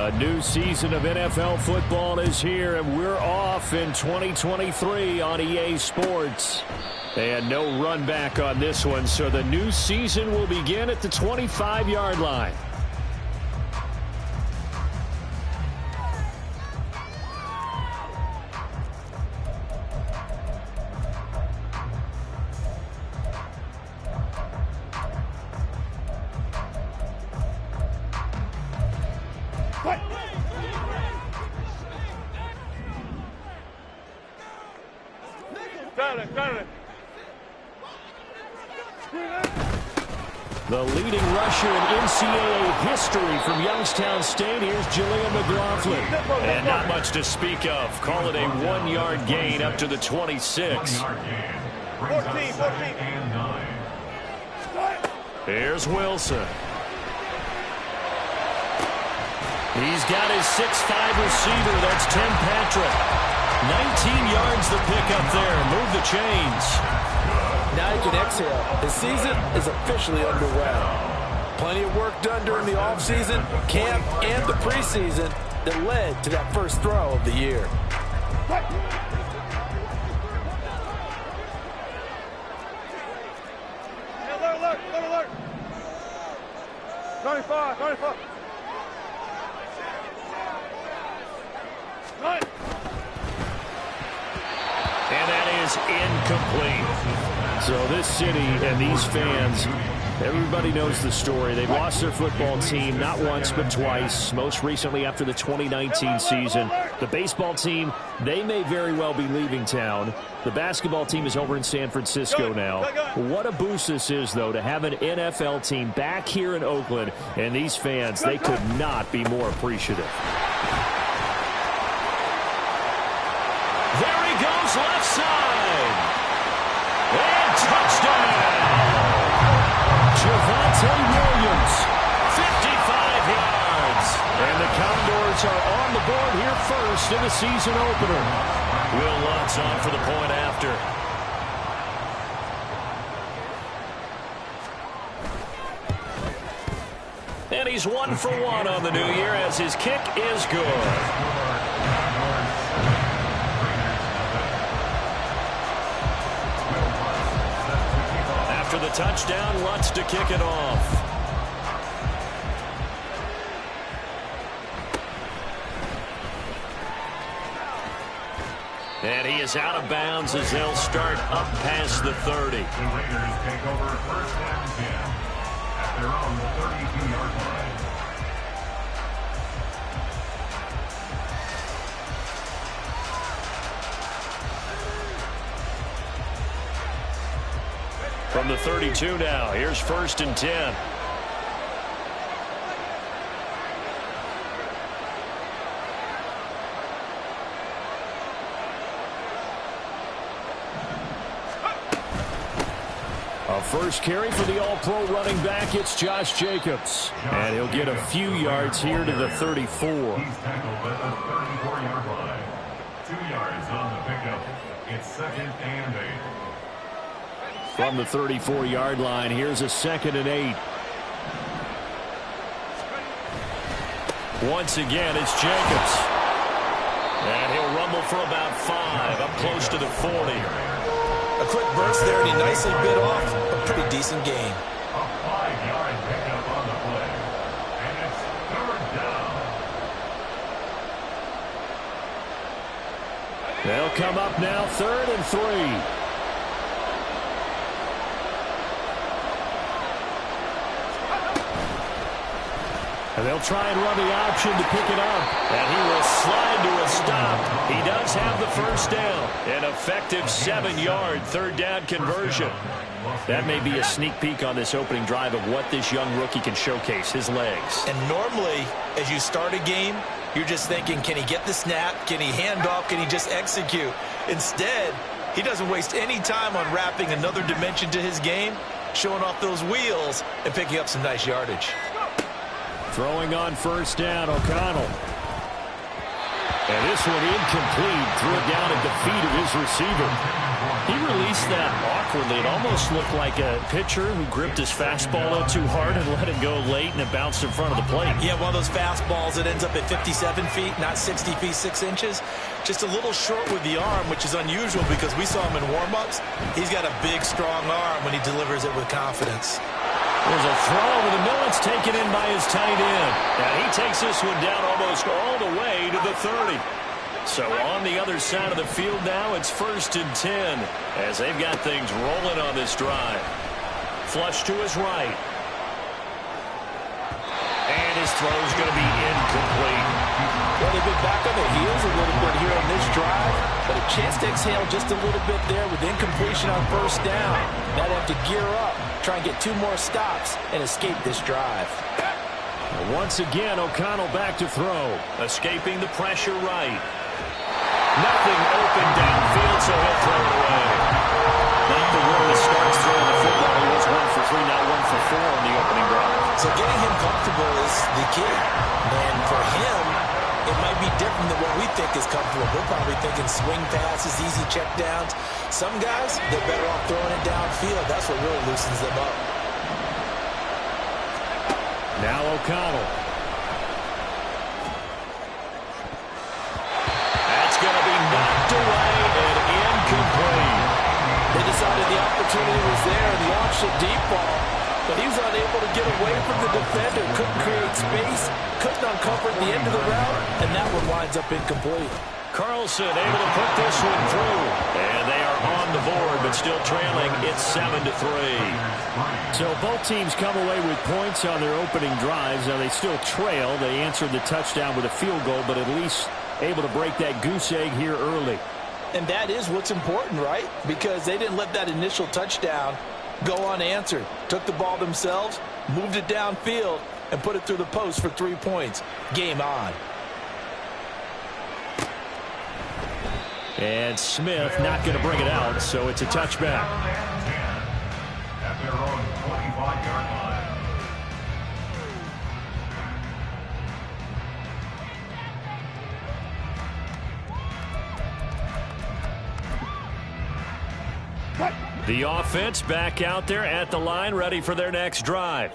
A new season of NFL football is here, and we're off in 2023 on EA Sports. They had no run back on this one, so the new season will begin at the 25-yard line. The leading rusher in NCAA history from Youngstown State. Here's Julian McLaughlin. And not much to speak of. Call it a 1-yard gain up to the 26. 14. Here's Wilson. He's got his 6'5 receiver. That's Tim Patrick. 19 yards the pickup there. Move the chains. Now you can exhale. The season is officially underway. Plenty of work done during the offseason, camp, and the preseason that led to that first throw of the year. Alert. 95. And that is incomplete. So this city and these fans, everybody knows the story. They've lost their football team not once but twice, most recently after the 2019 season. The baseball team, they may very well be leaving town. The basketball team is over in San Francisco now. What a boost this is, though, to have an NFL team back here in Oakland. And these fans, they could not be more appreciative. There he goes, left side. And touchdown! Javonte Williams, 55 yards. And the Condors are on the board here first in the season opener. Will Lutz on for the point after. And he's 1 for 1 on the new year as his kick is good. After the touchdown, Lutz to kick it off. And he is out of bounds as they'll start up past the 30. The Raiders take over first and 10 at their own 32-yard line. From the 32 now, here's first and 10. A first carry for the all-pro running back, it's Josh Jacobs. And he'll get a few yards here to the 34. He's tackled at the 34-yard line. 2 yards on the pickup. It's second and 8. From the 34-yard line, here's a second and 8. Once again, it's Jacobs. And he'll rumble for about 5, up close to the 40. A quick burst there, and he nicely bit off a pretty decent gain. A 5-yard pickup on the play. And it's third down. They'll come up now, 3rd and 3. And they'll try and run the option to pick it up. And he will slide to a stop. He does have the first down. An effective 7-yard third down conversion. That may be a sneak peek on this opening drive of what this young rookie can showcase, his legs. And normally, as you start a game, you're just thinking, can he get the snap? Can he hand off? Can he just execute? Instead, he doesn't waste any time on wrapping another dimension to his game, showing off those wheels, and picking up some nice yardage. Throwing on first down, O'Connell. And this one incomplete. Threw it down at the feet of his receiver. He released that awkwardly. It almost looked like a pitcher who gripped his fastball a little too hard and let it go late, and it bounced in front of the plate. Yeah, one of those fastballs that ends up at 57 feet, not 60 feet, 6 inches. Just a little short with the arm, which is unusual because we saw him in warm-ups. He's got a big, strong arm when he delivers it with confidence. There's a throw over the middle. It's taken in by his tight end. And he takes this one down almost all the way to the 30. So on the other side of the field now, it's 1st and 10 as they've got things rolling on this drive. Flush to his right. And his throw's going to be incomplete. Well, they've been back on their heels a little bit here on this drive, but a chance to exhale just a little bit there with incompletion on 1st down. Now they have to gear up, try and get 2 more stops, and escape this drive. Once again, O'Connell back to throw. Escaping the pressure right. Nothing open downfield, so he'll throw it away. Not the one that starts throwing the football. He was 1 for 3, now 1 for 4 on the opening drive. So getting him comfortable is the key. And for him, it might be different than what we think is comfortable. We're probably thinking swing passes, easy checkdowns. Some guys, they're better off throwing it downfield. That's what really loosens them up. Now O'Connell. That's going to be knocked away and incomplete. They decided the opportunity was there, the option deep ball, but he was unable to get away from the defender, couldn't create space, couldn't uncover at the end of the route, and that one winds up incomplete. Carlson able to put this one through. And they are on the board, but still trailing. It's 7-3. So both teams come away with points on their opening drives. Now they still trail. They answered the touchdown with a field goal, but at least able to break that goose egg here early. And that is what's important, right? Because they didn't let that initial touchdown go unanswered. Took the ball themselves, moved it downfield, and put it through the post for 3 points. Game on. And Smith not going to bring it out, so it's a touchback. At their own 25-yard line. The offense back out there at the line, ready for their next drive.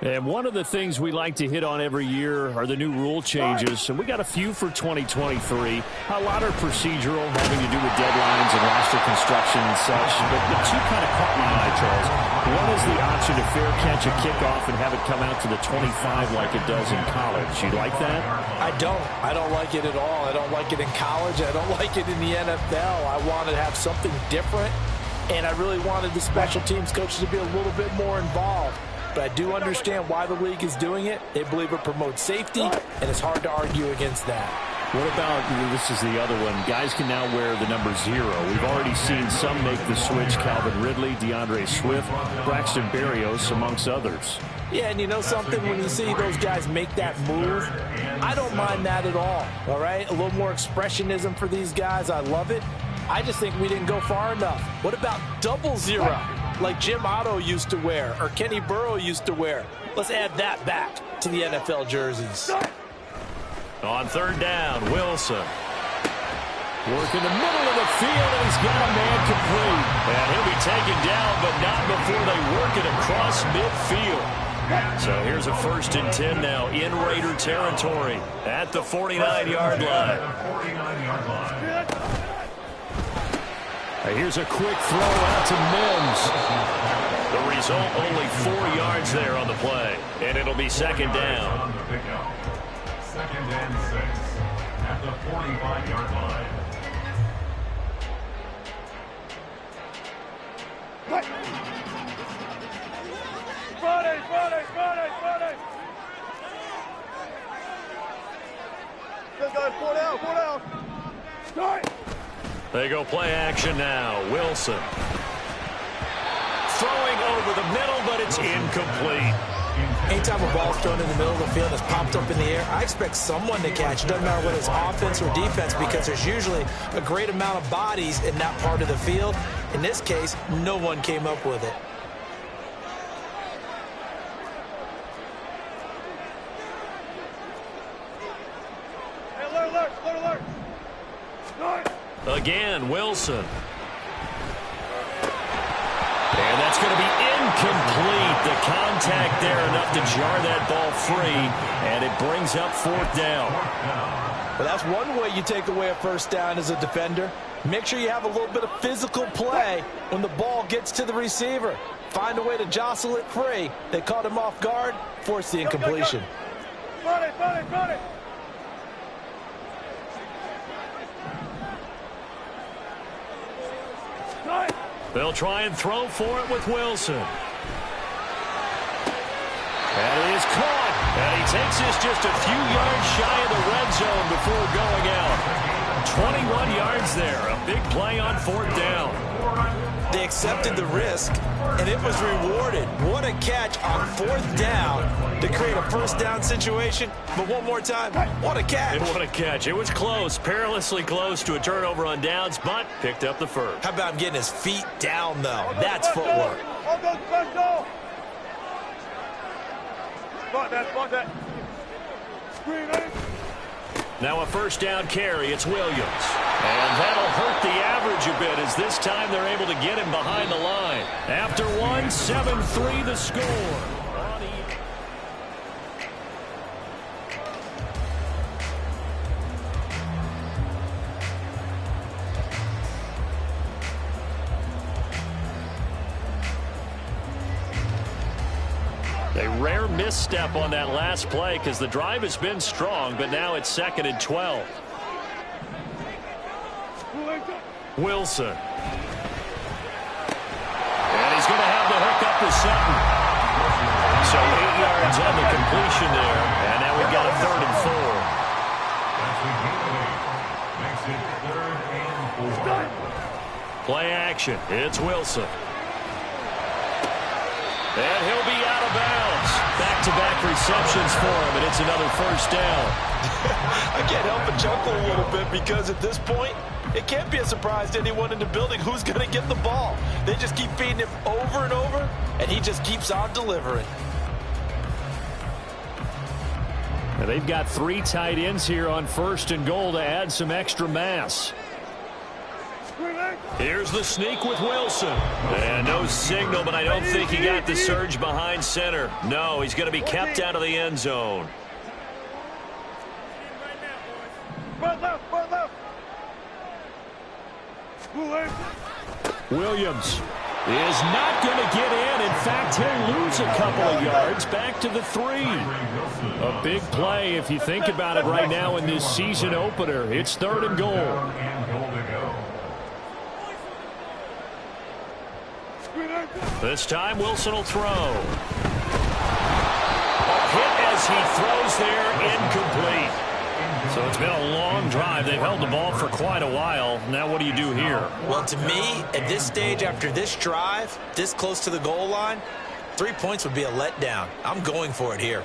And one of the things we like to hit on every year are the new rule changes. And we got a few for 2023. A lot are procedural, having to do with deadlines and roster construction and such. But the 2 kind of caught my eye, Charles. One is the option to fair catch a kickoff and have it come out to the 25 like it does in college. You like that? I don't. I don't like it at all. I don't like it in college. I don't like it in the NFL. I want to have something different. And I really wanted the special teams coaches to be a little bit more involved. But I do understand why the league is doing it. They believe it promotes safety, and it's hard to argue against that. What about, this is the other one, guys can now wear the number 0. We've already seen some make the switch, Calvin Ridley, DeAndre Swift, Braxton Berrios, amongst others. Yeah, and you know something, when you see those guys make that move, I don't mind that at all right? A little more expressionism for these guys, I love it. I just think we didn't go far enough. What about 00, like Jim Otto used to wear or Kenny Burrow used to wear? Let's add that back to the NFL jerseys. On 3rd down, Wilson. Working the middle of the field, and he's got a man complete. And he'll be taken down, but not before they work it across midfield. So here's a 1st and 10 now in Raider territory at the 49-yard line. Here's a quick throw out to Mims. The result, only 4 yards there on the play. And it'll be 2nd down. 2nd and 6 at the 45-yard line. Friday. Let's go, 4 down. Start. They go play action now. Wilson. Throwing over the middle, but it's incomplete. Anytime a ball's thrown in the middle of the field, it's popped up in the air, I expect someone to catch. It doesn't matter whether it's offense or defense, because there's usually a great amount of bodies in that part of the field. In this case, no one came up with it. Hey, alert. Again, Wilson. And that's going to be incomplete. The contact there enough to jar that ball free, and it brings up 4th down. Well, that's one way you take away a first down as a defender. Make sure you have a little bit of physical play when the ball gets to the receiver. Find a way to jostle it free. They caught him off guard, forced the incompletion. Run it, run it, run it. They'll try and throw for it with Wilson. And it is caught. And he takes this just a few yards shy of the red zone before going out. 21 yards there. A big play on 4th down. They accepted the risk, and it was rewarded. What a catch on 4th down to create a first down situation. But one more time, what a catch. What a catch. It was close, perilously close to a turnover on downs, but picked up the first. How about him getting his feet down, though? That's footwork. Spot that. Screen, eh? Now a first down carry. It's Williams. And that'll hurt the average a bit as this time they're able to get him behind the line. After 1, 7-3 the score. A rare misstep on that last play because the drive has been strong, but now it's 2nd and 12. Wilson. And he's going to have the hook up to Sutton. So 8 yards on the completion there, and now we've got a 3rd and 4. Play action. It's Wilson. And he'll be out of bounds. Back-to-back receptions for him, and it's another first down. I can't help but chuckle a little bit because at this point, it can't be a surprise to anyone in the building who's going to get the ball. They just keep feeding him over and over, and he just keeps on delivering. And they've got 3 tight ends here on 1st and goal to add some extra mass. Here's the sneak with Wilson. And no signal, but I don't think he got the surge behind center. No, he's going to be kept out of the end zone. Right left. Williams is not going to get in. In fact, he'll lose a couple of yards back to the 3. A big play if you think about it right now in this season opener. It's 3rd and goal. This time Wilson will throw. A hit as he throws there, incomplete. So it's been a long drive. They've held the ball for quite a while. Now what do you do here? Well, to me, at this stage, after this drive, this close to the goal line, 3 points would be a letdown. I'm going for it here.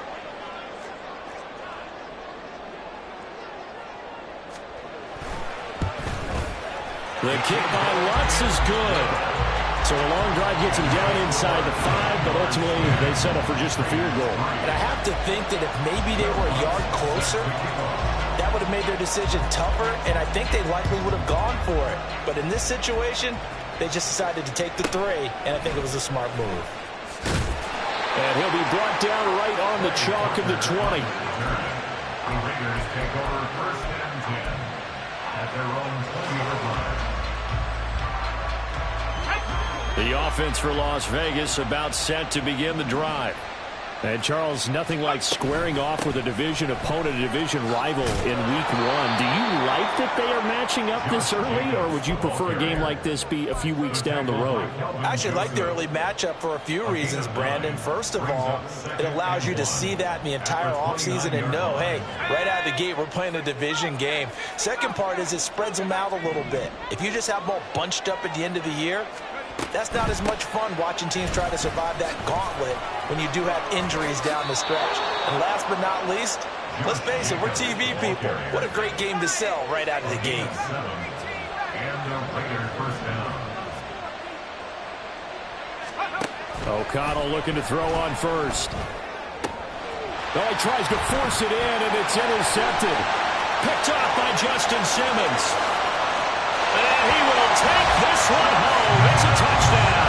The kick by Lutz is good. So a long drive gets him down inside the 5, but ultimately they settle for just the field goal. And I have to think that if maybe they were a yard closer, that would have made their decision tougher, and I think they likely would have gone for it. But in this situation, they just decided to take the 3, and I think it was a smart move. And he'll be brought down right on the chalk of the 20. The Raiders take over 1st and 10 at their own 20-yard line. The offense for Las Vegas about set to begin the drive. And, Charles, nothing like squaring off with a division opponent, a division rival in Week 1. Do you like that they are matching up this early, or would you prefer a game like this be a few weeks down the road? I actually like the early matchup for a few reasons, Brandon. First of all, it allows you to see that in the entire offseason and know, hey, right out of the gate, we're playing a division game. Second part is it spreads them out a little bit. If you just have them all bunched up at the end of the year, that's not as much fun watching teams try to survive that gauntlet when you do have injuries down the stretch. And last but not least, let's face it, we're TV people. What a great game to sell right out of the gate. And the Raiders first down. O'Connell looking to throw on first. Oh, he tries to force it in, and it's intercepted. Picked off by Justin Simmons. And he will take this one home. It's a touchdown.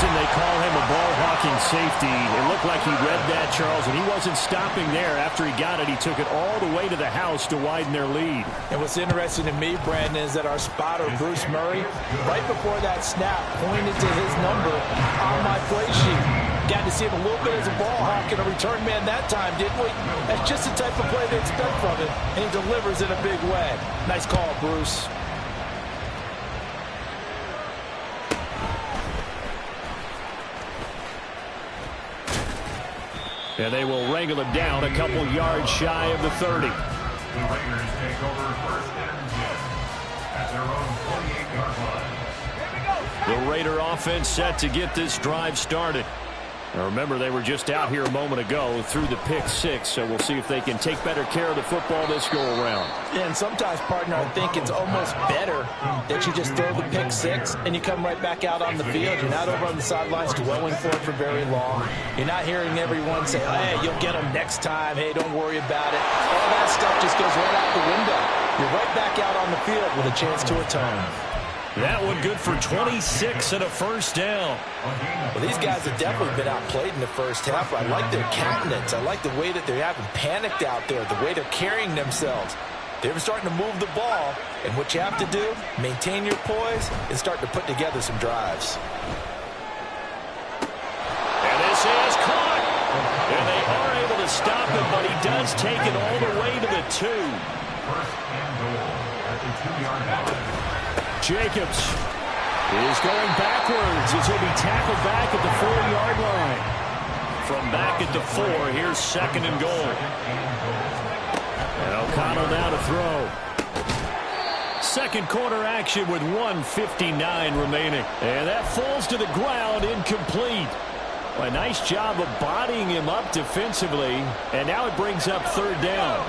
reason they call him a ball-hawking safety. It looked like he read that, Charles, and he wasn't stopping there. After he got it, he took it all the way to the house to widen their lead. And what's interesting to me, Brandon, is that our spotter, Bruce Murray, right before that snap, pointed to his number on my play sheet. Got to see him a little bit as a ball hawk and a return man that time, didn't we? That's just the type of play they expect from him, and he delivers in a big way. Nice call, Bruce. And they will wrangle it down a couple yards shy of the 30. The Raiders take over 1st and 10 at their own 28-yard line. The Raider offense set to get this drive started. Now remember, they were just out here a moment ago through the pick 6, so we'll see if they can take better care of the football this go-around. Yeah, and sometimes, partner, I think it's almost better that you just throw the pick 6 and you come right back out on the field. You're not over on the sidelines dwelling for it for very long. You're not hearing everyone say, hey, you'll get them next time. Hey, don't worry about it. All that stuff just goes right out the window. You're right back out on the field with a chance to atone. That one good for 26 and a first down. Well, these guys have definitely been outplayed in the first half. I like their countenance. I like the way that they haven't panicked out there, the way they're carrying themselves. They're starting to move the ball, and what you have to do, maintain your poise and start to put together some drives. And this is caught. And they are able to stop him, but he does take it all the way to the 2. 1st and goal at the 2-yard line. Jacobs is going backwards as he'll be tackled back at the 4-yard line. From back at the 4, here's 2nd and goal. And O'Connell now to throw. Second quarter action with 1:59 remaining. And that falls to the ground, incomplete. Well, a nice job of bodying him up defensively. And now it brings up 3rd down.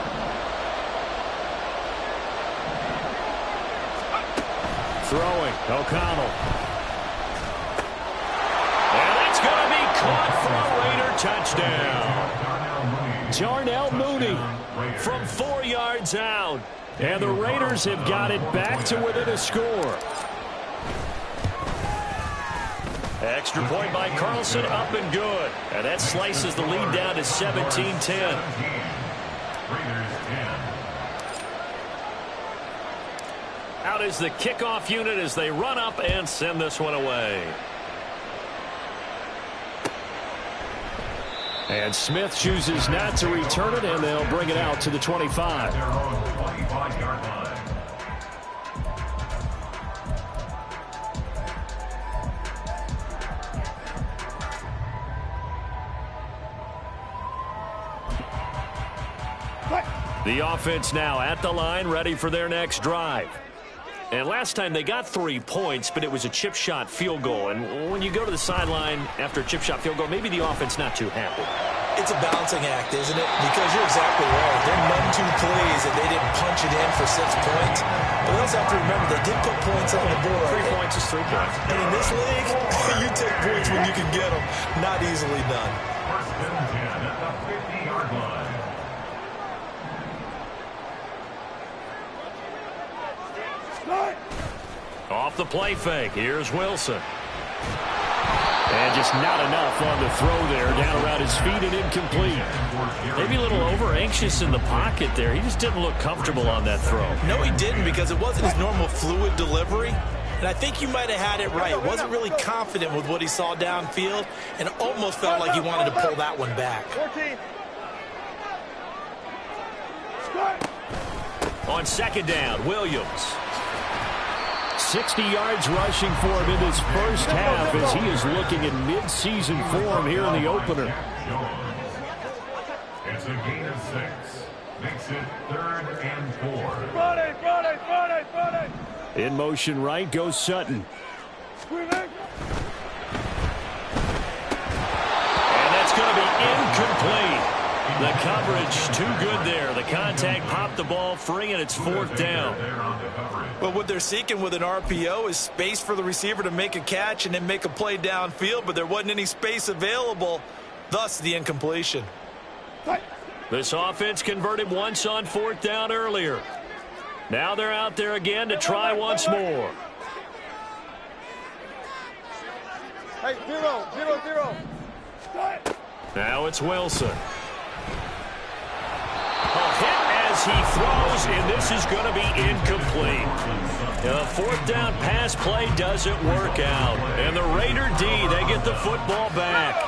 Throwing, O'Connell. And that's going to be caught for a Raider touchdown. Darnell Mooney from 4 yards out. And the Raiders have got it back to within a score. Extra point by Carlson, up and good. And that slices the lead down to 17-10. Raiders 10. Out is the kickoff unit as they run up and send this one away. And Smith chooses not to return it, and they'll bring it out to the 25. Their own 25-yard line. The offense now at the line, ready for their next drive. And last time they got 3 points, but it was a chip shot field goal. And when you go to the sideline after a chip shot field goal, maybe the offense not too happy. It's a balancing act, isn't it? Because you're exactly right. They're none too pleased that they didn't punch it in for 6 points. But they also have to remember they did put points on the board. 3 points is 3 points. And in this league, you take points when you can get them. Not easily done. 1st and 10 at the 50-yard line. Off the play fake. Here's Wilson. And just not enough on the throw there. Down around his feet and incomplete. Maybe a little over-anxious in the pocket there. He just didn't look comfortable on that throw. No, he didn't, because it wasn't his normal fluid delivery. And I think you might have had it right. Wasn't really confident with what he saw downfield and almost felt like he wanted to pull that one back. 14. On 2nd down, Williams. 60 yards rushing for him in this first half as he is looking in mid-season form here in the opener. It's a gain of 6. Makes it 3rd and 4. Friday. In motion right goes Sutton. Screaming. And that's going to be incomplete. The coverage too good there. The contact popped the ball free, and it's 4th down. Well, what they're seeking with an RPO is space for the receiver to make a catch and then make a play downfield, but there wasn't any space available, thus the incompletion. This offense converted once on 4th down earlier. Now they're out there again to try once more. Hey, 0-0-0. Now it's Wilson. A hit as he throws, and this is going to be incomplete. The fourth down pass play doesn't work out. And the Raider D, they get the football back.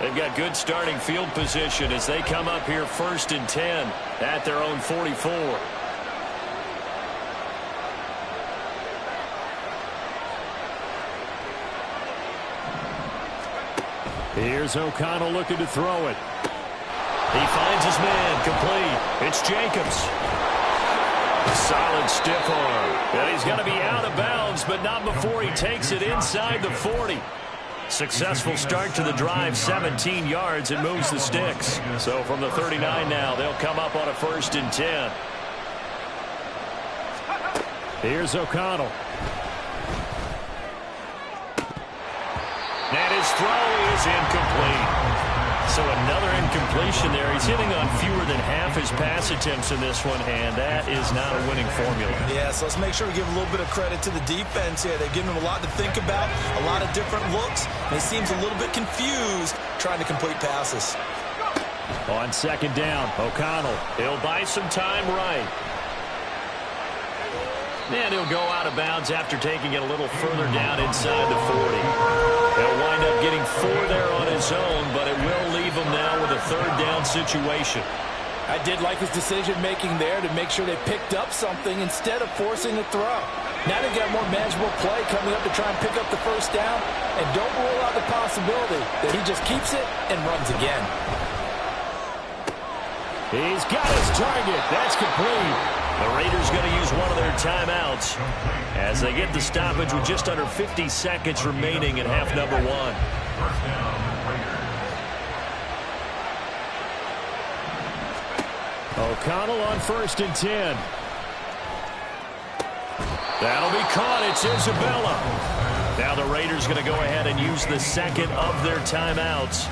They've got good starting field position as they come up here 1st and 10 at their own 44. Here's O'Connell looking to throw it. He finds his man, complete. It's Jacobs. Solid stiff arm. And he's going to be out of bounds, but not before he takes it inside the 40. Successful start to the drive, 17 yards, and moves the sticks. So from the 39 now, they'll come up on a 1st and 10. Here's O'Connell. And his throw is incomplete. So another incompletion there. He's hitting on fewer than half his pass attempts in this one, and that is not a winning formula. Yeah, so let's make sure we give a little bit of credit to the defense here. They've given him a lot to think about, a lot of different looks, and he seems a little bit confused trying to complete passes. On 2nd down, O'Connell. He'll buy some time right. And he'll go out of bounds after taking it a little further down inside the 40. He'll wind up getting 4 there on his own, but it will leave him now with a 3rd down situation. I did like his decision-making there to make sure they picked up something instead of forcing a throw. Now they've got more manageable play coming up to try and pick up the 1st down, and don't rule out the possibility that he just keeps it and runs again. He's got his target. That's complete. The Raiders going to use one of their timeouts as they get the stoppage with just under 50 seconds remaining in half number 1. O'Connell on 1st and 10. That'll be caught. It's Isabella. Now the Raiders going to go ahead and use the 2nd of their timeouts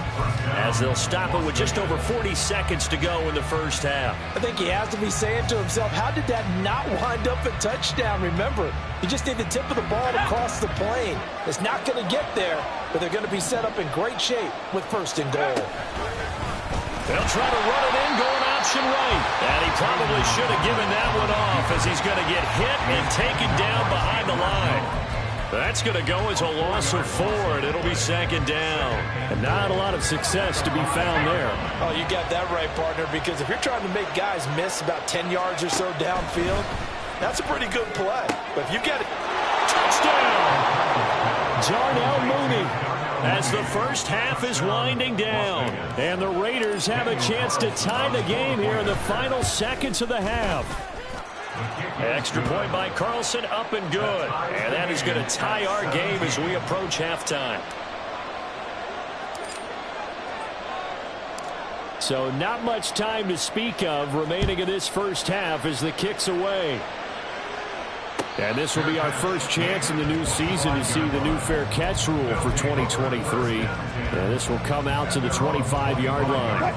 as they'll stop it with just over 40 seconds to go in the 1st half. I think he has to be saying to himself, how did that not wind up a touchdown? Remember, you just need the tip of the ball to cross the plane. It's not going to get there, but they're going to be set up in great shape with 1st and goal. They'll try to run it in, going option right. And he probably should have given that one off as he's going to get hit and taken down behind the line. That's going to go as a loss of 4, and it'll be 2nd down. And not a lot of success to be found there. Oh, you got that right, partner, because if you're trying to make guys miss about 10 yards or so downfield, that's a pretty good play. But if you get it, touchdown! Darnell Mooney as the 1st half is winding down. And the Raiders have a chance to tie the game here in the final seconds of the half. Extra point by Carlson, up and good. And that is going to tie our game as we approach halftime. So not much time to speak of remaining in this 1st half as the kick's away. And this will be our first chance in the new season to see the new fair catch rule for 2023. And this will come out to the 25-yard line.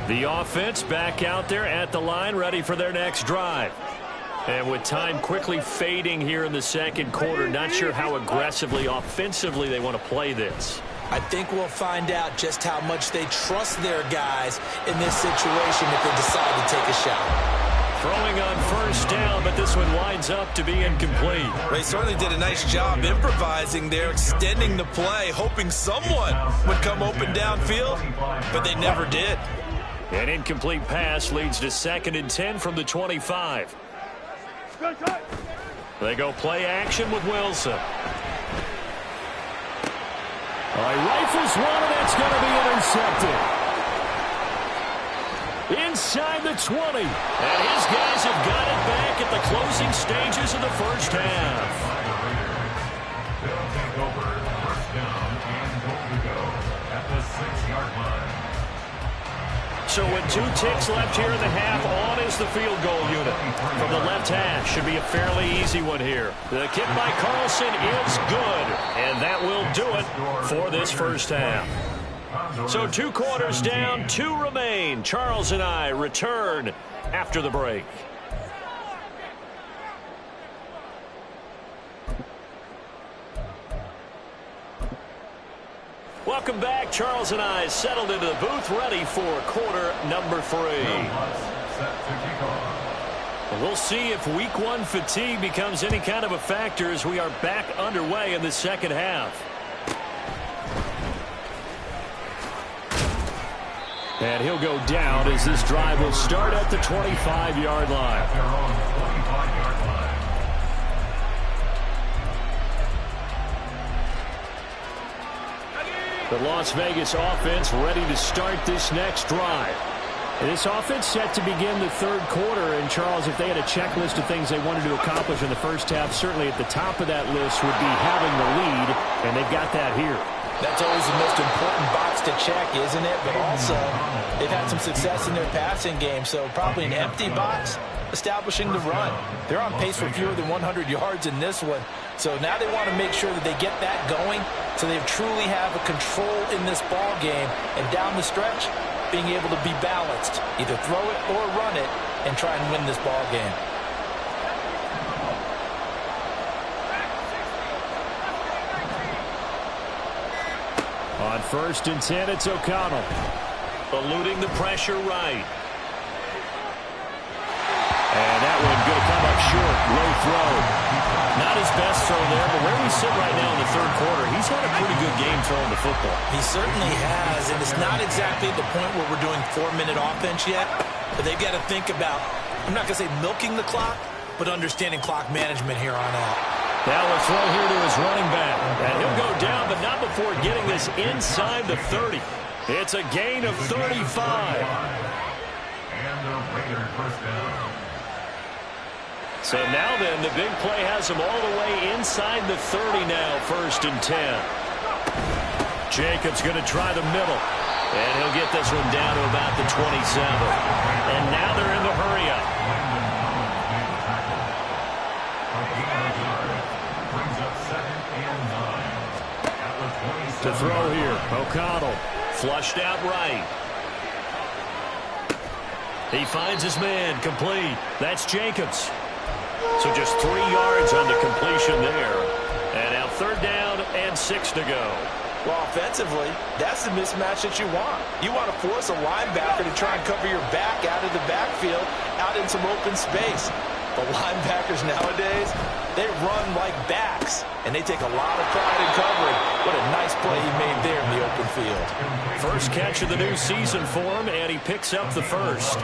The offense back out there at the line, ready for their next drive. And with time quickly fading here in the 2nd quarter, not sure how aggressively, offensively they want to play this. I think we'll find out just how much they trust their guys in this situation if they decide to take a shot. Throwing on 1st down, but this one winds up to be incomplete. They certainly did a nice job improvising there, extending the play, hoping someone would come open downfield, but they never did. An incomplete pass leads to 2nd and 10 from the 25. They go play action with Wilson. He rifles one, and it's going to be intercepted. Inside the 20. And his guys have got it back at the closing stages of the 1st half. They'll take over 1st down and goal to go at the 6-yard line. So with 2 ticks left here in the half, on is the field goal unit. From the left hash, should be a fairly easy one here. The kick by Carlson is good, and that will do it for this 1st half. So 2 quarters down, 2 remain. Charles and I return after the break. Welcome back. Charles and I settled into the booth, ready for quarter number 3. We'll see if week 1 fatigue becomes any kind of a factor as we are back underway in the second half. And he'll go down as this drive will start at the 25-yard line. The Las Vegas offense ready to start this next drive. And this offense set to begin the third quarter. And, Charles, if they had a checklist of things they wanted to accomplish in the first half, certainly at the top of that list would be having the lead, and they've got that here. That's always the most important box to check, isn't it? But also, they've had some success in their passing game, so probably an empty box establishing the run. They're on pace for fewer than 100 yards in this one. So now they want to make sure that they get that going so they truly have a control in this ball game. And down the stretch, being able to be balanced, either throw it or run it, and try and win this ball game. On 1st and 10, it's O'Connell. Eluding the pressure right. And that one going to come up short. Low throw. Not his best throw there, but where we sit right now in the third quarter, he's had a pretty good game throwing the football. He certainly has, and it's not exactly at the point where we're doing 4-minute offense yet, but they've got to think about, I'm not going to say milking the clock, but understanding clock management here on out. Now a throw here to his running back. And he'll go down, but not before getting this inside the 30. It's a gain of 35. And the Raiders first down. So now then, the big play has him all the way inside the 30 now, 1st and 10. Jacobs going to try the middle. And he'll get this one down to about the 27. And now they're in the hurry-up. To throw here, O'Connell, flushed out right. He finds his man, complete. That's Jacobs. So just 3 yards on the completion there. And now 3rd down and 6 to go. Well, offensively, that's the mismatch that you want. You want to force a linebacker to try and cover your back out of the backfield, out in some open space. But linebackers nowadays, they run like backs, and they take a lot of pride in covering. What a nice play he made there in the open field. First catch of the new season for him, and he picks up the first.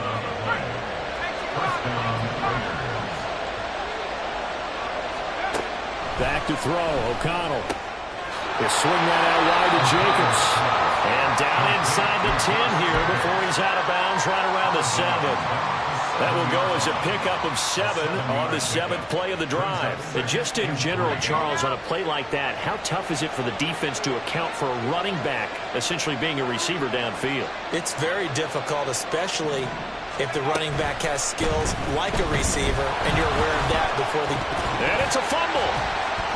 Back to throw, O'Connell. He'll swing that out wide to Jacobs. And down inside the 10 here before he's out of bounds right around the 7. That will go as a pickup of 7 on the 7th play of the drive. And just in general, Charles, on a play like that, how tough is it for the defense to account for a running back essentially being a receiver downfield? It's very difficult, especially if the running back has skills like a receiver, and you're aware of that before the... And it's a fumble.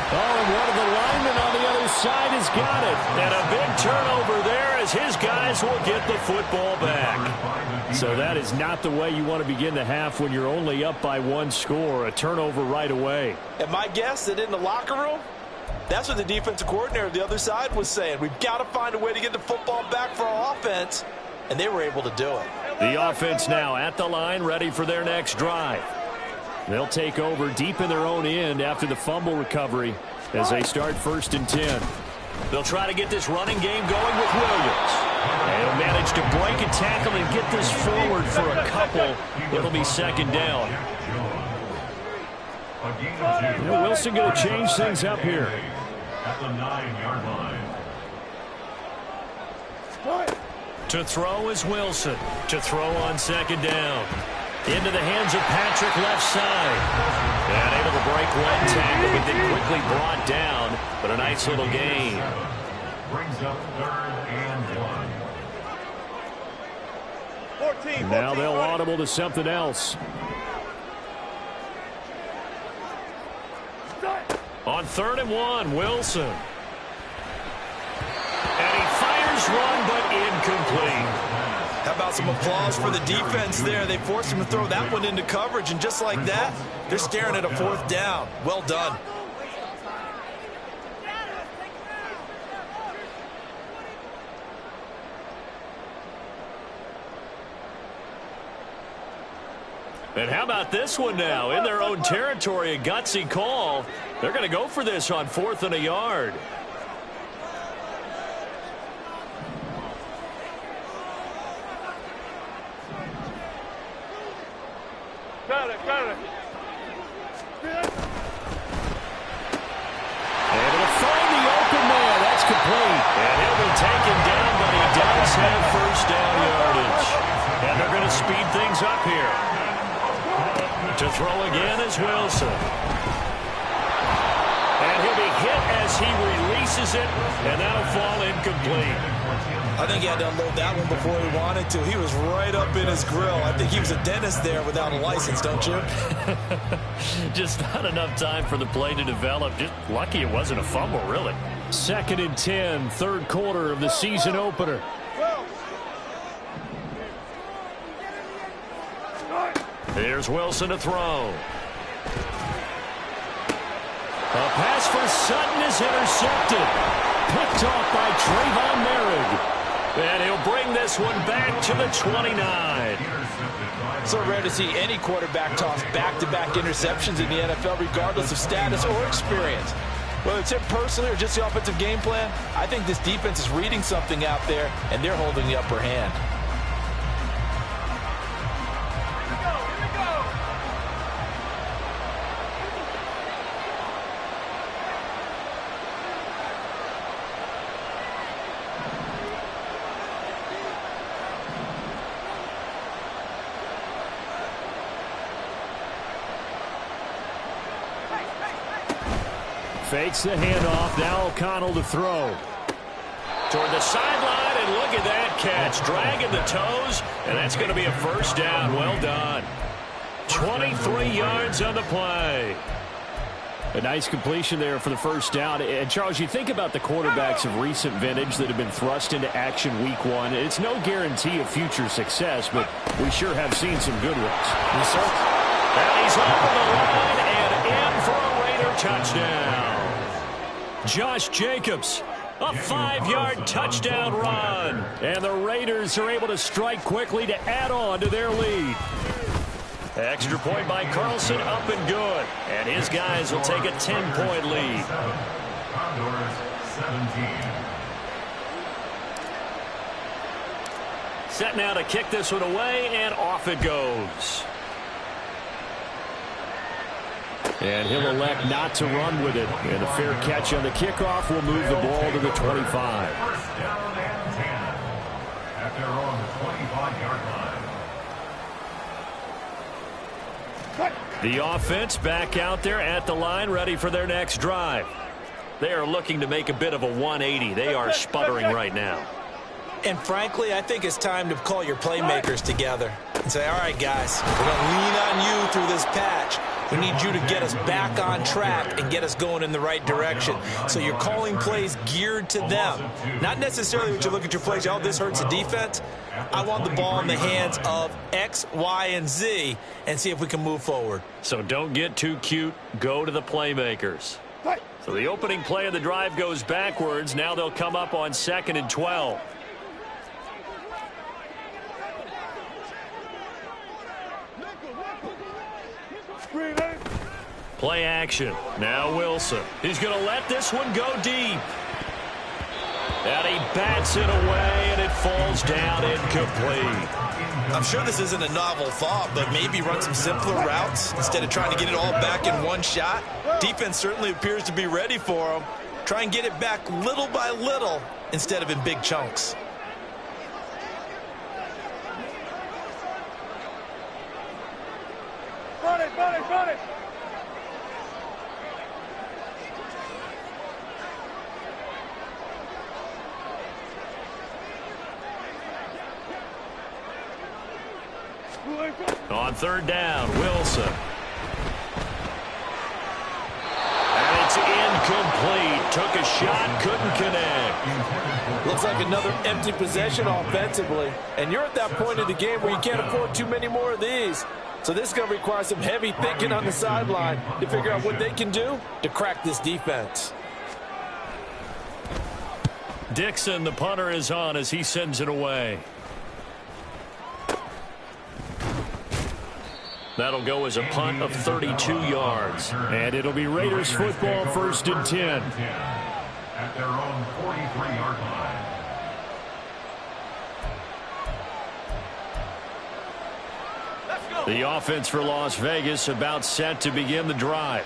Oh, and one of the linemen on the other side has got it. And a big turnover there as his guys will get the football back. So that is not the way you want to begin the half when you're only up by 1 score. A turnover right away. And my guess that in the locker room, that's what the defensive coordinator on the other side was saying. We've got to find a way to get the football back for our offense. And they were able to do it. The offense now at the line, ready for their next drive. They'll take over deep in their own end after the fumble recovery as they start 1st and 10. They'll try to get this running game going with Williams. And he'll manage to break a tackle and get this forward for a couple. It'll be 2nd down. Wilson going to change things up here. At the 9-yard line. To throw is Wilson. To throw on 2nd down. Into the hands of Patrick left side. And able to break one tackle, but then quickly brought down. But a nice little gain. Brings up 3rd and 1. Now they'll audible to something else. On 3rd and 1, Wilson. And he fires one, but incomplete. How about some applause for the defense there? They forced him to throw that one into coverage, and just like that, they're staring at a 4th down. Well done. And how about this one now? In their own territory, a gutsy call. They're going to go for this on 4th and a yard. Got it, got it. Able to find the open man. That's complete. And he'll be taken down, but he does have first down yardage. And they're going to speed things up here. To throw again is Wilson. And he'll be hit as he releases it, and that'll fall incomplete. I think he had to unload that one before he wanted to. He was right up in his grill. I think he was a dentist there without a license, don't you? Just not enough time for the play to develop. Just lucky it wasn't a fumble, really. 2nd and 10, 3rd quarter of the season opener. Here's Wilson to throw. A pass for Sutton is intercepted. Picked off by Trayvon Merrick. And he'll bring this one back to the 29. So rare to see any quarterback toss back-to-back interceptions in the NFL, regardless of status or experience. Whether it's him personally or just the offensive game plan, I think this defense is reading something out there, and they're holding the upper hand. Fakes the handoff. Now O'Connell to throw. Toward the sideline, and look at that catch. Dragging the toes, and that's going to be a first down. Well done. 23 yards on the play. A nice completion there for the first down. And, Charles, you think about the quarterbacks of recent vintage that have been thrust into action week 1. It's no guarantee of future success, but we sure have seen some good ones. Yes, sir. And he's over the line and in for a Raider touchdown. Josh Jacobs, a 5-yard touchdown run. And the Raiders are able to strike quickly to add on to their lead. Extra point by Carlson, up and good. And his guys will take a 10-point lead. Condors 17. Set now to kick this one away, and off it goes. And he'll elect not to run with it. And a fair catch on the kickoff will move the ball to the 25. First down and 10 at their own 25-yard line. The offense back out there at the line, ready for their next drive. They are looking to make a bit of a 180. They are sputtering right now. And frankly, I think it's time to call your playmakers together and say, all right, guys, we're going to lean on you through this patch. We need you to get us back on track and get us going in the right direction. So you're calling plays geared to them. Not necessarily what you look at your plays, oh, this hurts the defense. I want the ball in the hands of X, Y, and Z and see if we can move forward. So don't get too cute. Go to the playmakers. So the opening play of the drive goes backwards. Now they'll come up on 2nd and 12. Play action. Now Wilson. He's going to let this one go deep. And he bats it away, and it falls down incomplete. I'm sure this isn't a novel thought, but maybe run some simpler routes instead of trying to get it all back in one shot. Defense certainly appears to be ready for him. Try and get it back little by little instead of in big chunks. Run it, run it, run it. On 3rd down, Wilson. And it's incomplete. Took a shot, couldn't connect. Looks like another empty possession offensively. And you're at that point in the game where you can't afford too many more of these. So this is going to require some heavy thinking on the sideline to figure out what they can do to crack this defense. Dixon, the punter, is on as he sends it away. That'll go as a punt of 32 yards. And it'll be Raiders football, 1st and 10. At their own 43-yard line. The offense for Las Vegas about set to begin the drive.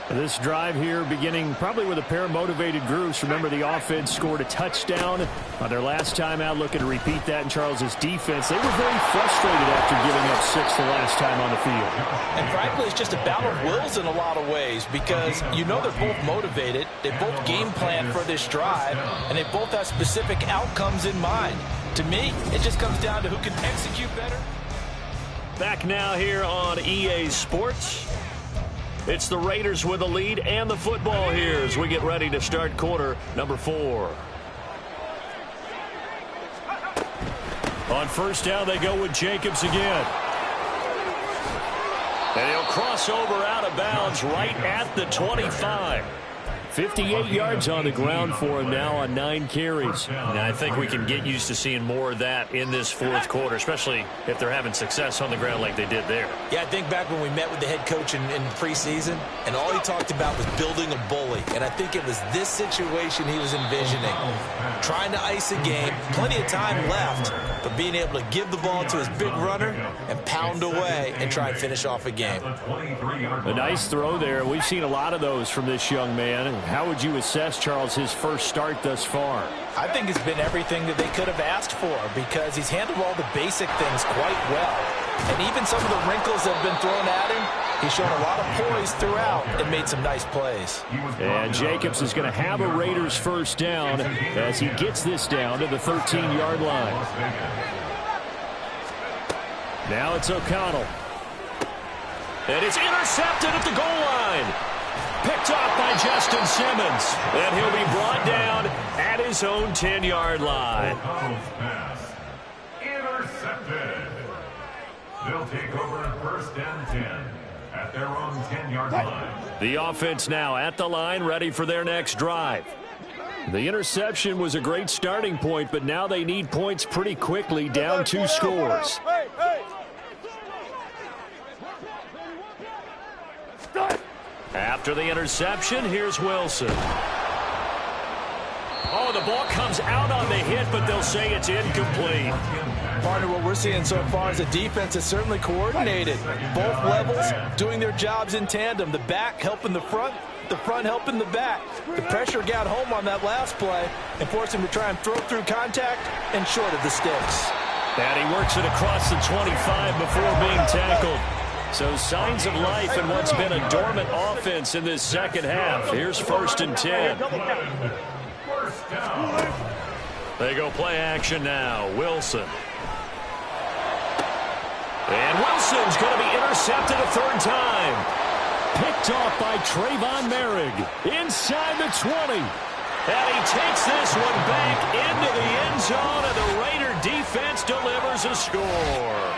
This drive here beginning probably with a pair of motivated groups. Remember, the offense scored a touchdown on their last time out. Looking to repeat that in Charles's defense. They were very frustrated after giving up 6 the last time on the field. And frankly, it's just a battle of wills in a lot of ways because you know they're both motivated. They both game plan for this drive, and they both have specific outcomes in mind. To me, it just comes down to who can execute better. Back now here on EA Sports. It's the Raiders with the lead and the football here as we get ready to start quarter number 4. On 1st down, they go with Jacobs again. And he'll cross over out of bounds right at the 25. 58 yards on the ground for him now on 9 carries. And I think we can get used to seeing more of that in this 4th quarter, especially if they're having success on the ground like they did there. Yeah, I think back when we met with the head coach in preseason, and all he talked about was building a bully. And I think it was this situation he was envisioning. Trying to ice a game, plenty of time left, but being able to give the ball to his big runner and pound away and try and finish off a game. A nice throw there. We've seen a lot of those from this young man. How would you assess, Charles, his first start thus far? I think it's been everything that they could have asked for because he's handled all the basic things quite well. And even some of the wrinkles that have been thrown at him, he's shown a lot of poise throughout and made some nice plays. And Jacobs is going to have a Raiders 1st down as he gets this down to the 13-yard line. Now it's O'Connell. And it's intercepted at the goal line. Picked off by Justin Simmons. And he'll be brought down at his own 10-yard line. O'Connell's pass intercepted. They'll take over at 1st and 10 at their own 10-yard line. The offense now at the line, ready for their next drive. The interception was a great starting point, but now they need points pretty quickly, down 2 scores. After the interception, here's Wilson. Oh, the ball comes out on the hit, but they'll say it's incomplete. Partner, what we're seeing so far is the defense is certainly coordinated. Both levels doing their jobs in tandem. The back helping the front helping the back. The pressure got home on that last play and forced him to try and throw through contact and short of the sticks. And he works it across the 25 before being tackled. So signs of life in what's been a dormant offense in this second half. Here's 1st and 10. They go play action now. Wilson. And Wilson's going to be intercepted a 3rd time. Picked off by Trayvon Merrick inside the 20. And he takes this one back into the end zone, and the Raider defense delivers a score.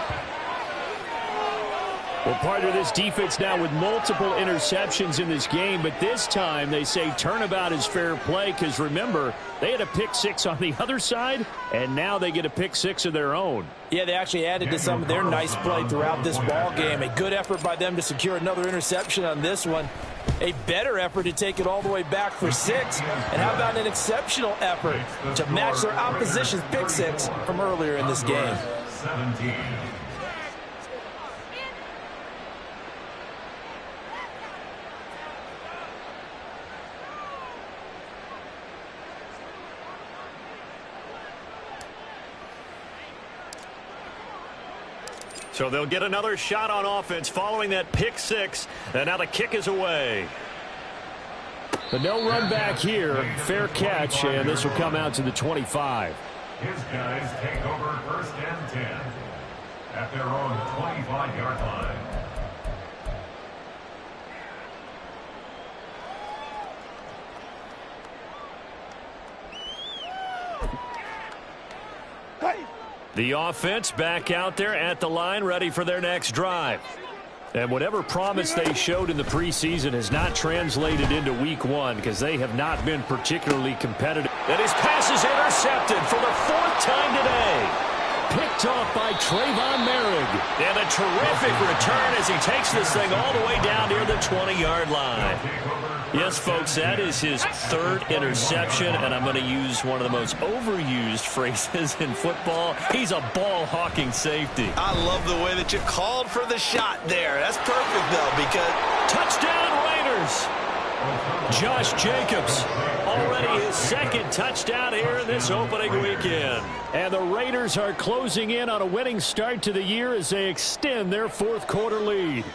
Well, part of this defense now with multiple interceptions in this game, but this time they say turnabout is fair play because, remember, they had a pick 6 on the other side, and now they get a pick 6 of their own. Yeah, they actually added to some of their nice play throughout this ball game. A good effort by them to secure another interception on this one. A better effort to take it all the way back for 6. And how about an exceptional effort to match their opposition's pick 6 from earlier in this game? 17. So they'll get another shot on offense following that pick 6. And now the kick is away. But no run back here. Fair catch, and this will come out to the 25. His guys take over 1st and 10 at their own 25-yard line. The offense back out there at the line, ready for their next drive. And whatever promise they showed in the preseason has not translated into week 1 because they have not been particularly competitive. And his pass is intercepted for the 4th time today. picked off by Trayvon Merrick. And a terrific return as he takes this thing all the way down near the 20-yard line. Yes, folks, that is his third interception, and I'm going to use one of the most overused phrases in football. He's a ball-hawking safety. I love the way that you called for the shot there. That's perfect, though, because... Touchdown, Raiders! Josh Jacobs, already his second touchdown here in this opening weekend. And the Raiders are closing in on a winning start to the year as they extend their fourth quarter lead.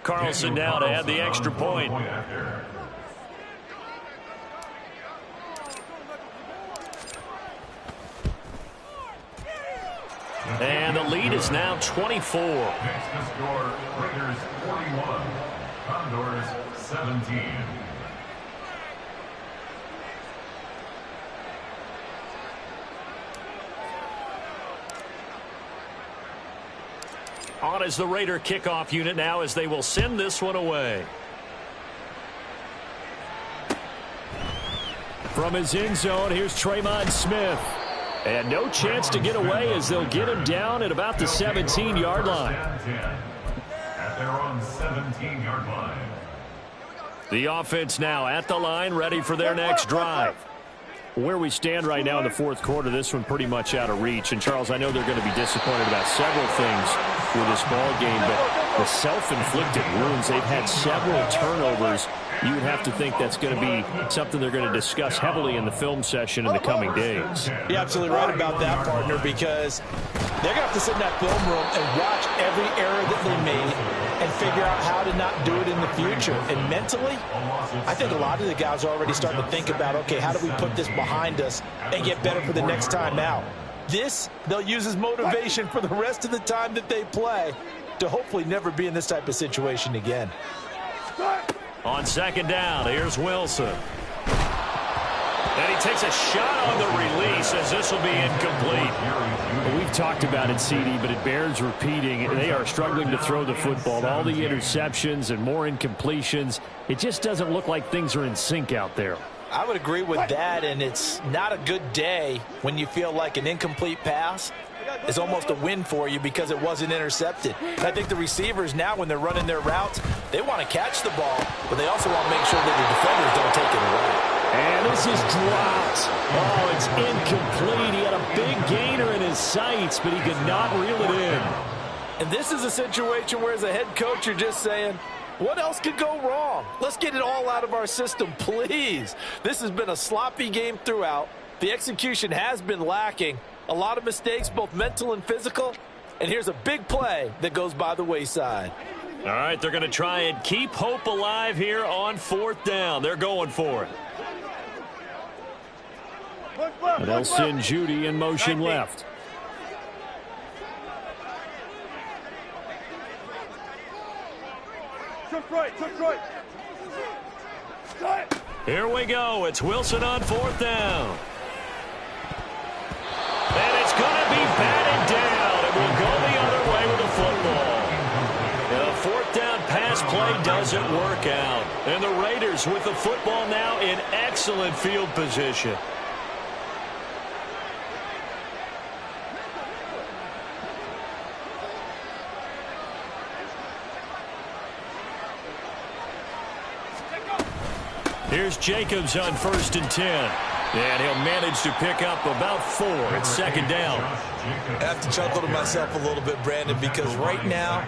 Carlson now to add the extra point. And the lead is now 24. Next to score, Raiders 41, Condors 17. On is the Raider kickoff unit now as they will send this one away. From his end zone, here's Tremon Smith. And no chance to get away as they'll get him down at about the 17-yard line. At their own 17-yard line. The offense now at the line, ready for their next drive. Where we stand right now in the fourth quarter, this one pretty much out of reach. And, Charles, I know they're going to be disappointed about several things with this ball game, but the self-inflicted wounds, they've had several turnovers. You would have to think that's going to be something they're going to discuss heavily in the film session in the coming days. You're absolutely right about that, partner, because they're going to have to sit in that film room and watch every error that they made and figure out how to not do it in the future. And mentally, I think a lot of the guys are already starting to think about, okay, how do we put this behind us and get better for the next time out? This, they'll use as motivation for the rest of the time that they play to hopefully never be in this type of situation again. On second down, here's Wilson. And he takes a shot on the release as this will be incomplete. We've talked about it, CD, but it bears repeating. They are struggling to throw the football. All the interceptions and more incompletions. It just doesn't look like things are in sync out there. I would agree with that, and it's not a good day when you feel like an incomplete pass is almost a win for you because it wasn't intercepted. And I think the receivers now, when they're running their routes, they want to catch the ball, but they also want to make sure that the defenders don't take it away. And this is dropped. Oh, it's incomplete. He had a big gainer in his sights, but he could not reel it in. And this is a situation where, as a head coach, you're just saying, what else could go wrong? Let's get it all out of our system, please. This has been a sloppy game throughout. The execution has been lacking. A lot of mistakes, both mental and physical. And here's a big play that goes by the wayside. All right, they're going to try and keep hope alive here on fourth down. They're going for it. And they'll send Judy in motion left. Here we go. It's Wilson on fourth down. And it's going to be batted down. It will go the other way with the football. And a fourth down pass play doesn't work out. And the Raiders with the football now in excellent field position. Here's Jacobs on 1st and 10. And he'll manage to pick up about 4 at second down. I have to chuckle to myself a little bit, Brandon, because right now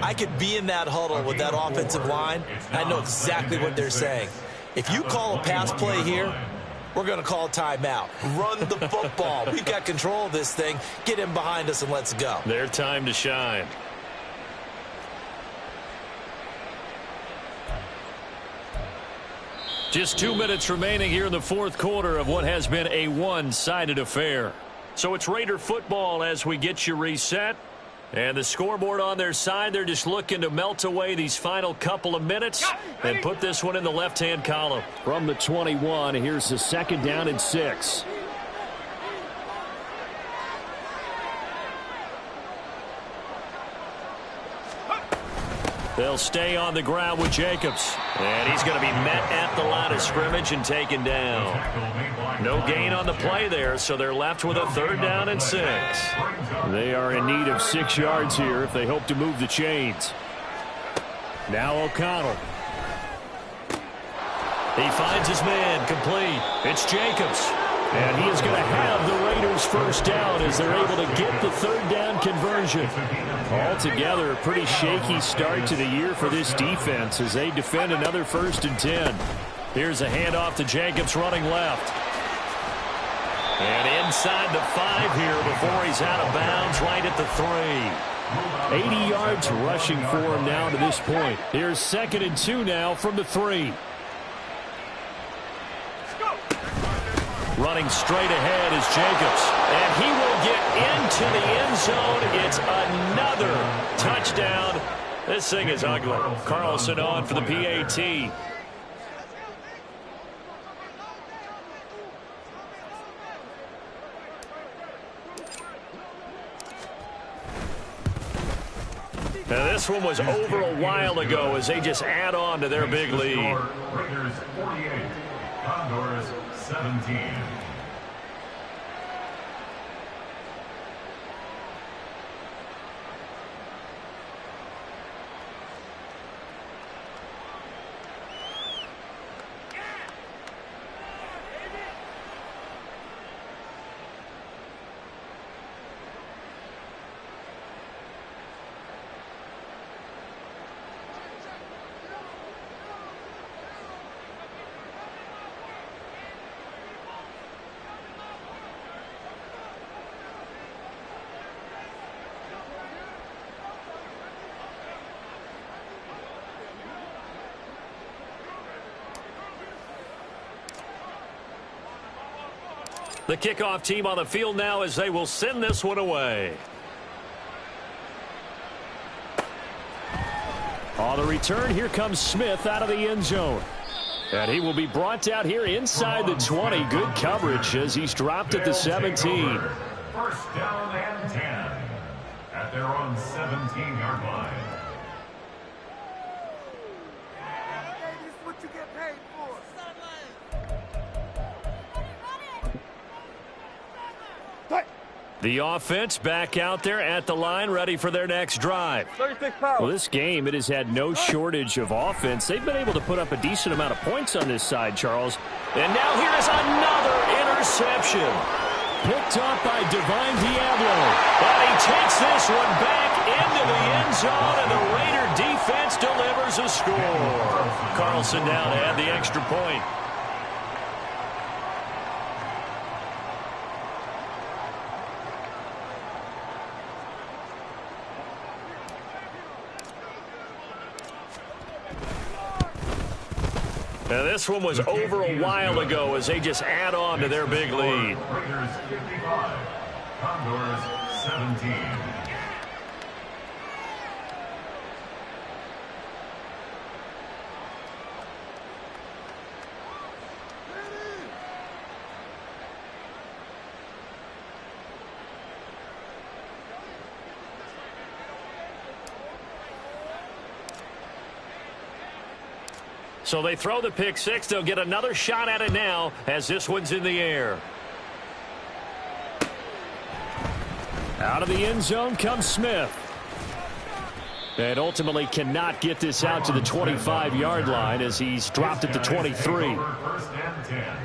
I could be in that huddle with that offensive line. I know exactly what they're saying. If you call a pass play here, we're going to call a timeout. Run the football. We've got control of this thing. Get him behind us and let's go. Their time to shine. Just 2 minutes remaining here in the fourth quarter of what has been a one-sided affair. So it's Raider football as we get you reset. And the scoreboard on their side, they're just looking to melt away these final couple of minutes and put this one in the left-hand column. From the 21, here's the second down and 6. They'll stay on the ground with Jacobs. And he's going to be met at the line of scrimmage and taken down. No gain on the play there, so they're left with a 3rd down and 6. They are in need of 6 yards here if they hope to move the chains. Now O'Connell. He finds his man complete. It's Jacobs. And he is going to have the Raiders' 1st down as they're able to get the 3rd down conversion. Altogether, a pretty shaky start to the year for this defense as they defend another 1st and 10. Here's a handoff to Jacobs running left. And inside the 5 here before he's out of bounds right at the 3. 80 yards rushing for him now to this point. Here's 2nd and 2 now from the 3. Running straight ahead is Jacobs. And he will get into the end zone. It's another touchdown. This thing is ugly. Carlson on for the PAT. Now this one was over a while ago as they just add on to their big lead. Raiders 48, Condors 17. The kickoff team on the field now as they will send this one away. On the return, here comes Smith out of the end zone. And he will be brought down here inside the 20. Good coverage as he's dropped at the 17. 1st down and 10 at their own 17-yard line. This is what you get paid for. The offense back out there at the line, ready for their next drive. 36 power. Well, this game, it has had no shortage of offense. They've been able to put up a decent amount of points on this side, Charles. And now here is another interception. Picked up by Divine Diablo. And he takes this one back into the end zone, and the Raider defense delivers a score. Carlson down to add the extra point. Now this one was over a while ago as they just add on to their big lead. Raiders 55, Condors 17. So they throw the pick six. They'll get another shot at it now as this one's in the air. Out of the end zone comes Smith. And ultimately cannot get this out to the 25-yard line as he's dropped at the 23. 1st and 10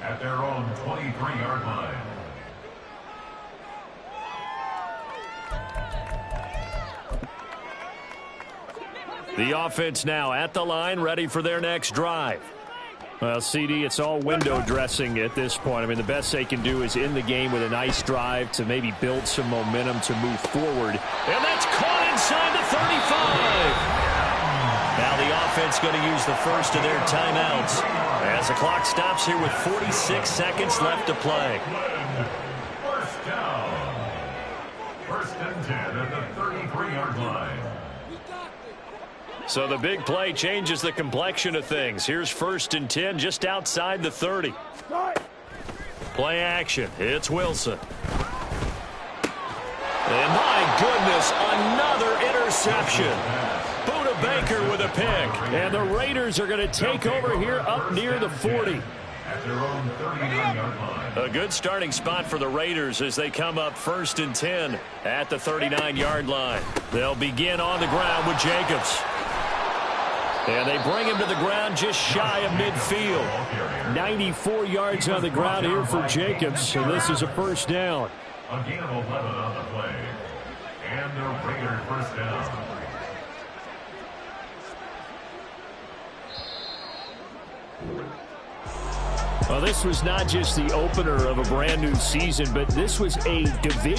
at their own 23-yard line. The offense now at the line, ready for their next drive. Well, CD, it's all window dressing at this point. I mean, the best they can do is in the game with a nice drive to maybe build some momentum to move forward. And that's caught inside the 35. Now the offense going to use the first of their timeouts as the clock stops here with 46 seconds left to play. 1st down. 1st and 10 at the 33-yard line. So the big play changes the complexion of things. Here's 1st and 10 just outside the 30. Play action. It's Wilson. And my goodness, another interception. Buda Baker with a pick. And the Raiders are going to take over here up near the 40. At their own 39-yard line. A good starting spot for the Raiders as they come up 1st and 10 at the 39-yard line. They'll begin on the ground with Jacobs. And they bring him to the ground just shy of midfield. 94 yards on the ground here for Jacobs, and this is a first down. A gain of 11 on the play. And the Raiders first down. Well, this was not just the opener of a brand new season, but this was a division.